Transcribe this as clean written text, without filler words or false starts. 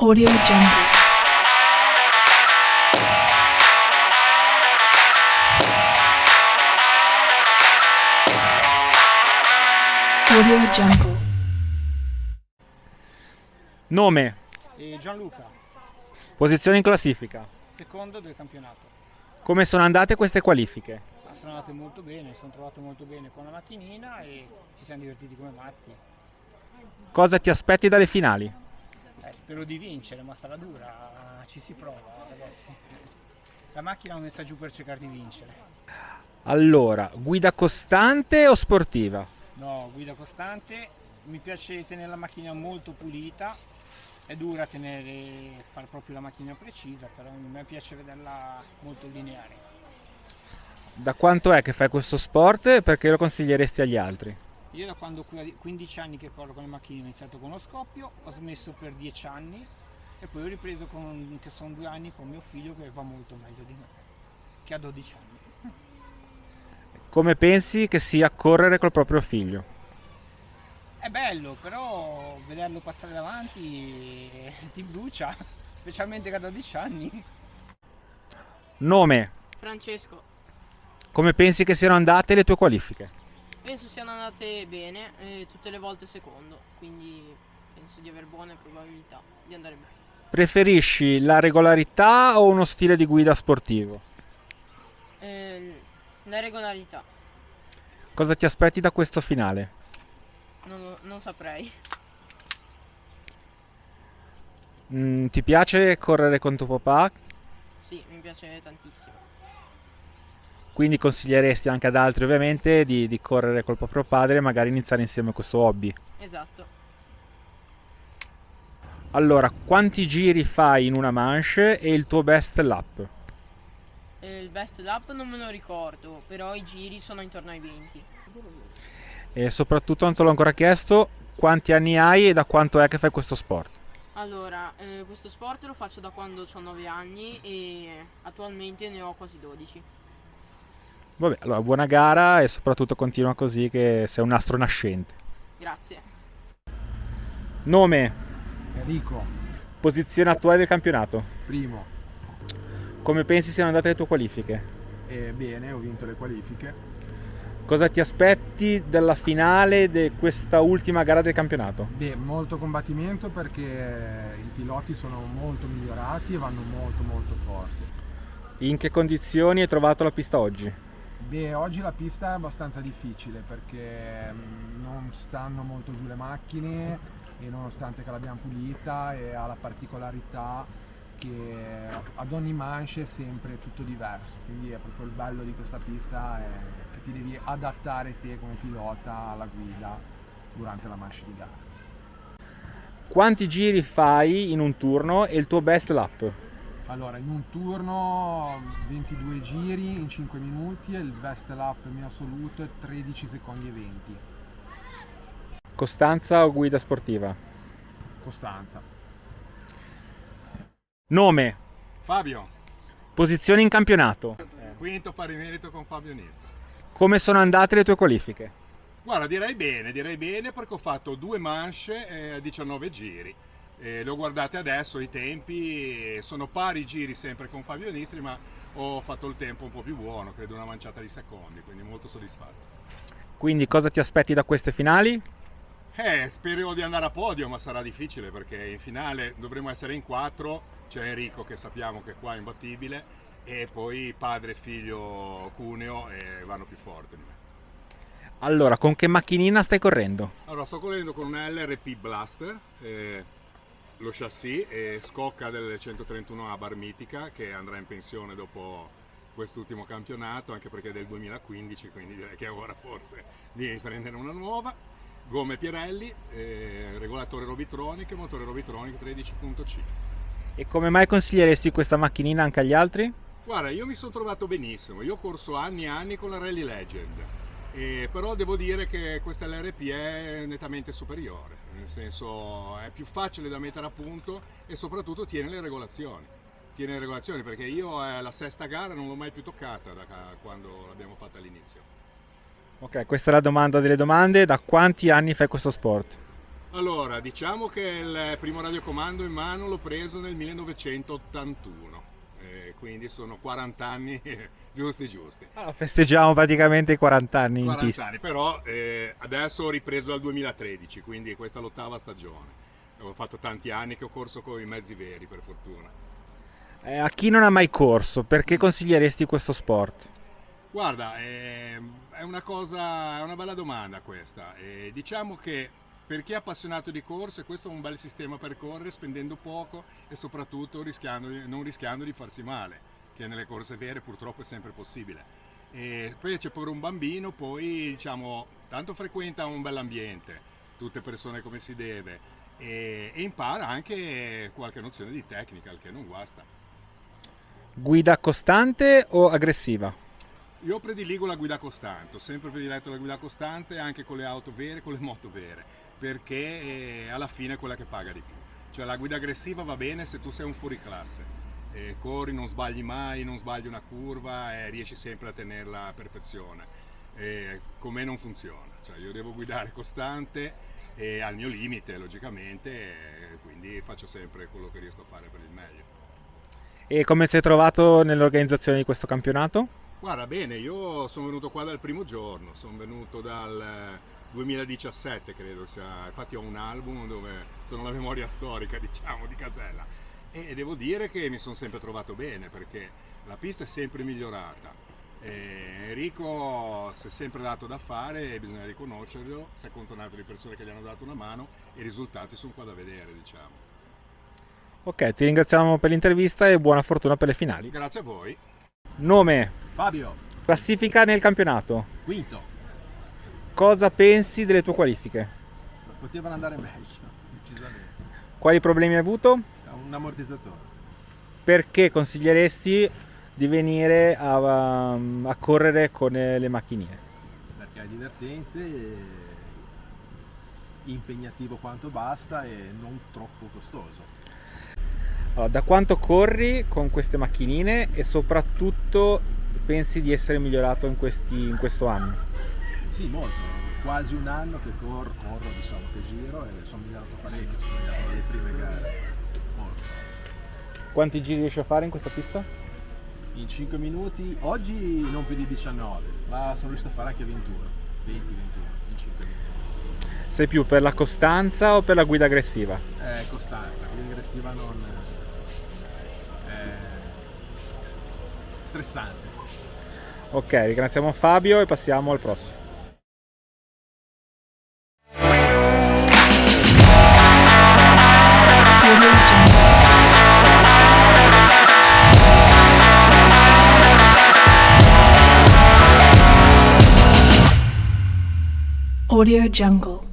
Audio Jungle. Audio Jungle. Nome, Gianluca, posizione in classifica. secondo del campionato. Come sono andate queste qualifiche? Ma sono andate molto bene, sono trovato molto bene con la macchinina e ci siamo divertiti come matti. Cosa ti aspetti dalle finali? Spero di vincere, ma sarà dura, ci si prova ragazzi. La macchina l'ho messa giù per cercare di vincere. Allora, guida costante o sportiva? No, guida costante, mi piace tenere la macchina molto pulita, è dura fare proprio la macchina precisa, però a me piace vederla molto lineare. Da quanto è che fai questo sport e perché lo consiglieresti agli altri? Io da quando ho 15 anni che corro con le macchine, ho iniziato con lo scoppio, ho smesso per 10 anni e poi ho ripreso che sono 2 anni con mio figlio che va molto meglio di me, che ha 12 anni. Come pensi che sia correre col proprio figlio? È bello, però vederlo passare davanti ti brucia, specialmente che ha 12 anni. Nome, Francesco, come pensi che siano andate le tue qualifiche? penso siano andate bene, tutte le volte secondo, quindi penso di avere buone probabilità di andare bene. Preferisci la regolarità o uno stile di guida sportivo? La regolarità, Cosa ti aspetti da questo finale? non saprei. Ti piace correre con tuo papà? Sì, mi piace tantissimo. Quindi consiglieresti anche ad altri ovviamente di correre col proprio padre e magari iniziare insieme questo hobby. Esatto. Allora, quanti giri fai in una manche e il tuo best lap? Il best lap non me lo ricordo, però i giri sono intorno ai 20. E soprattutto non te l'ho ancora chiesto, quanti anni hai e da quanto è che fai questo sport? Allora, questo sport lo faccio da quando ho 9 anni e attualmente ne ho quasi 12. Vabbè, allora buona gara e soprattutto continua così che sei un astro nascente. Grazie. Nome, Enrico, posizione attuale del campionato. primo. Come pensi siano andate le tue qualifiche? Bene, ho vinto le qualifiche. Cosa ti aspetti dalla finale di questa ultima gara del campionato? Molto combattimento perché i piloti sono molto migliorati e vanno molto forti. In che condizioni hai trovato la pista oggi? Oggi la pista è abbastanza difficile perché non stanno molto giù le macchine e nonostante che l'abbiamo pulita e ha la particolarità che ad ogni manche è sempre tutto diverso, quindi è proprio il bello di questa pista è che ti devi adattare te come pilota alla guida durante la manche di gara. Quanti giri fai in un turno e il tuo best lap? Allora, in un turno 22 giri in 5 minuti e il best lap mio assoluto è 13 secondi e 20. Costanza o guida sportiva? Costanza. Nome, Fabio, posizione in campionato. quinto pari merito con Fabio Nista. Come sono andate le tue qualifiche? Guarda, direi bene perché ho fatto 2 manche a 19 giri. Le ho guardate adesso, i tempi sono pari giri sempre con Fabio Nistri, ma ho fatto il tempo un po' più buono, credo una manciata di secondi, quindi molto soddisfatto. Quindi cosa ti aspetti da queste finali? Spero di andare a podio, ma sarà difficile perché in finale dovremo essere in 4, c'è Enrico che sappiamo che qua è imbattibile e poi padre e figlio Cuneo vanno più forti di me. Allora, con che macchinina stai correndo? Allora, sto correndo con una LRP Blaster, lo chassis e scocca del 131A Bar Mitica che andrà in pensione dopo quest'ultimo campionato, anche perché è del 2015, quindi direi che è ora forse di prendere una nuova. Gomme Pirelli, regolatore Robitronic, motore Robitronic 13.5. E come mai consiglieresti questa macchinina anche agli altri? Guarda, io mi sono trovato benissimo, io ho corso anni e anni con la Rally Legend, però devo dire che questa LRP è nettamente superiore, nel senso è più facile da mettere a punto e soprattutto tiene le regolazioni. Tiene le regolazioni perché io la sesta gara non l'ho mai più toccata da quando l'abbiamo fatta all'inizio. Ok, questa è la domanda delle domande. Da quanti anni fai questo sport? Allora, diciamo che il primo radiocomando in mano l'ho preso nel 1981, quindi sono 40 anni giusti. Ah, festeggiamo praticamente i 40 anni in 40 pista. anni, però adesso ho ripreso dal 2013, quindi questa è l'8ª stagione. Ho fatto tanti anni che ho corso con i mezzi veri, per fortuna. A chi non ha mai corso, perché consiglieresti questo sport? Guarda, è una bella domanda questa. Diciamo che per chi è appassionato di corse, questo è un bel sistema per correre spendendo poco e soprattutto non rischiando di farsi male, che nelle corse vere purtroppo è sempre possibile. E poi c'è pure un bambino, poi diciamo, tanto frequenta un bell'ambiente, tutte persone come si deve, e impara anche qualche nozione di tecnica, il che non guasta. Guida costante o aggressiva? Io prediligo la guida costante, ho sempre prediletto la guida costante anche con le auto vere, con le moto vere, perché alla fine è quella che paga di più. Cioè la guida aggressiva va bene se tu sei un fuoriclasse, corri, non sbagli mai, non sbagli una curva e riesci sempre a tenerla a perfezione. Con me non funziona, cioè io devo guidare costante e al mio limite logicamente, quindi faccio sempre quello che riesco a fare per il meglio. E come sei trovato nell'organizzazione di questo campionato? Guarda, bene, io sono venuto qua dal primo giorno, sono venuto dal 2017 credo sia, infatti ho un album dove sono la memoria storica diciamo di Casella e devo dire che mi sono sempre trovato bene perché la pista è sempre migliorata. Enrico si è sempre dato da fare e bisogna riconoscerlo, si è contornato di persone che gli hanno dato una mano e i risultati sono qua da vedere, diciamo. Ok, ti ringraziamo per l'intervista e buona fortuna per le finali. Grazie a voi. Nome, Fabio, classifica nel campionato. quinto. Cosa pensi delle tue qualifiche? Potevano andare meglio, decisamente. Quali problemi hai avuto? Un ammortizzatore. Perché consiglieresti di venire a correre con le macchinine? Perché è divertente, impegnativo quanto basta e non troppo costoso. Allora, da quanto corri con queste macchinine e soprattutto pensi di essere migliorato in questo anno? Sì, molto, quasi un anno che corro diciamo che giro e sono migliorato parecchio, sono migliorato nelle prime gare, molto. Quanti giri riesci a fare in questa pista? In 5 minuti, oggi non più di 19, ma sono riuscito a fare anche 21, 20-21 in 5 minuti. Sei più per la costanza o per la guida aggressiva? Costanza, quindi aggressiva non... stressante. Ok, ringraziamo Fabio e passiamo al prossimo. Audio Jungle.